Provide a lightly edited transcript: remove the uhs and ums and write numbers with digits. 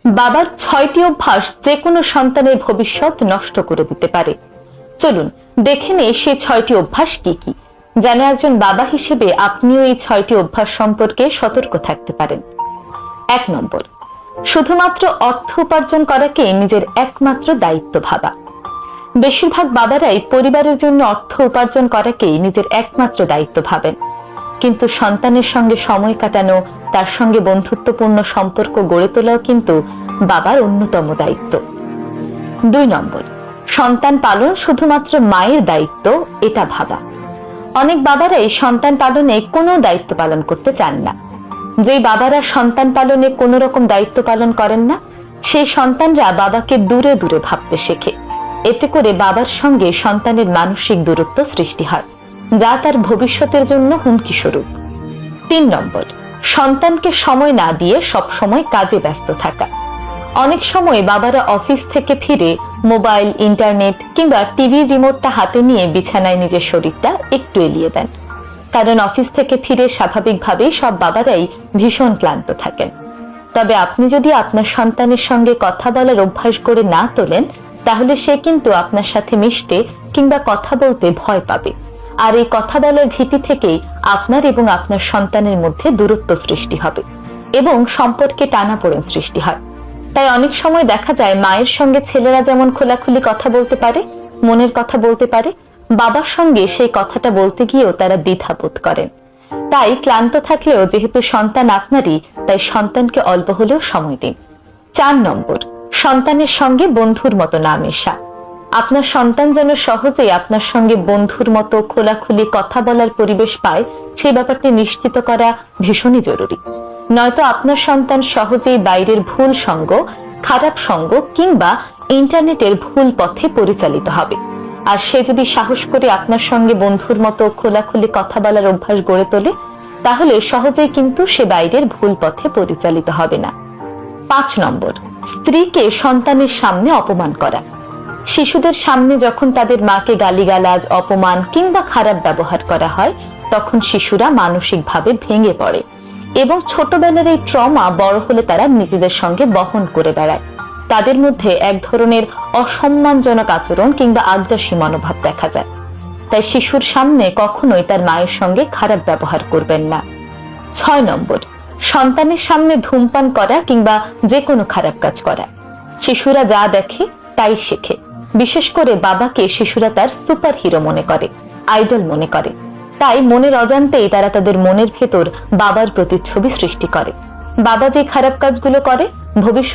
বাবার 6টি অভ্যাস যে কোনো সন্তানের ভবিষ্যৎ নষ্ট করে দিতে পারে। চলুন দেখে নেই সেই 6টি অভ্যাস কি কি, যেন একজন বাবা হিসেবে আপনিও এই 6টি অভ্যাস সম্পর্কে সতর্ক থাকতে পারেন। 1 নম্বর, শুধুমাত্র অর্থ উপার্জন করাকে নিজের একমাত্র দায়িত্ব ভাবা। বেশিরভাগ বাবারাই পরিবারের জন্য অর্থ উপার্জন করাকেই নিজের একমাত্র দায়িত্ব ভাবেন, কিন্তু সন্তানের সঙ্গে সময় কাটানো, তার সঙ্গে বন্ধুত্বপূর্ণ সম্পর্ক গড়ে তোলাও কিন্তু বাবার অন্যতম দায়িত্ব। 2 নম্বর, সন্তান পালন শুধুমাত্র মায়ের দায়িত্ব এটা ভাবা। অনেক বাবারাই সন্তান পালনে কোনো দায়িত্ব পালন করতে চান না। যেই বাবারা সন্তান পালনে কোনো রকম দায়িত্ব পালন করেন না, সেই সন্তানরা বাবাকে দূরে দূরে ভাবতে শেখে। এতে করে বাবার সঙ্গে সন্তানের মানসিক দূরত্ব সৃষ্টি হয়, যা তার ভবিষ্যতের জন্য হুমকি স্বরূপ। 3 নম্বর, সন্তানকে সময় না দিয়ে সব সময় কাজে ব্যস্ত থাকা। অনেক সময় বাবারা অফিস থেকে ফিরে মোবাইল, ইন্টারনেট কিংবা টিভির রিমোটটা হাতে নিয়ে বিছানায় নিজের শরীরটা একটু এলিয়ে দেন, কারণ অফিস থেকে ফিরে স্বাভাবিকভাবেই সব বাবারাই ভীষণ ক্লান্ত থাকেন। তবে আপনি যদি আপনার সন্তানের সঙ্গে কথা বলার অভ্যাস করে না তোলেন, তাহলে সে কিন্তু আপনার সাথে মিশতে কিংবা কথা বলতে ভয় পাবে, আর এই কথা বলার ভীতি থেকেই আপনার এবং আপনার সন্তানের মধ্যে দূরত্ব সৃষ্টি হবে এবং সম্পর্কে টানাপোড়েন সৃষ্টি হয়। তাই অনেক সময় দেখা যায় মায়ের সঙ্গে ছেলেরা যেমন খোলাখুলি কথা বলতে পারে, মনের কথা বলতে পারে, বাবার সঙ্গে সেই কথাটা বলতে গিয়েও তারা দ্বিধাবোধ করেন। তাই ক্লান্ত থাকলেও যেহেতু সন্তান আপনারই, তাই সন্তানকে অল্প হলেও সময় দিন। 4 নম্বর, সন্তানের সঙ্গে বন্ধুর মতো না মেশা। আপনার সন্তান যেন সহজেই আপনার সঙ্গে বন্ধুর মতো খোলাখুলি কথা বলার পরিবেশ পায়, সেই ব্যাপারটি নিশ্চিত করা ভীষণই জরুরি। নয়তো আপনার সন্তান সহজেই বাইরের ভুল সঙ্গ, খারাপ সঙ্গ কিংবা ইন্টারনেটের ভুল পথে পরিচালিত হবে। আর সে যদি সাহস করে আপনার সঙ্গে বন্ধুর মতো খোলাখুলি কথা বলার অভ্যাস গড়ে তোলে, তাহলে সহজেই কিন্তু সে বাইরের ভুল পথে পরিচালিত হবে না। 5 নম্বর, স্ত্রীকে সন্তানের সামনে অপমান করা। শিশুদের সামনে যখন তাদের মাকে গালিগালাজ, অপমান কিংবা খারাপ ব্যবহার করা হয়, তখন শিশুরা মানসিকভাবে ভেঙে পড়ে এবং ছোটবেলার এই ট্রমা বড় হলে তারা নিজেদের সঙ্গে বহন করে বেড়ায়। তাদের মধ্যে এক ধরনের অসম্মানজনক আচরণ কিংবা আগ্রাসী মনোভাব দেখা যায়। তাই শিশুর সামনে কখনোই তার মায়ের সঙ্গে খারাপ ব্যবহার করবেন না। 6 নম্বর, সন্তানের সামনে ধূমপান করা কিংবা যে কোনো খারাপ কাজ করা। শিশুরা যা দেখে তাই শেখে। বিশেষ করে বাবাকে শিশুরা তার সুপার হিরো মনে করে, আইডল মনে করে। তাই মনের অজান্তেই তারা তাদের মনের ভেতর বাবার প্রতিচ্ছবি সৃষ্টি করে। বাবা যে খারাপ কাজগুলো করে, ভবিষ্যৎ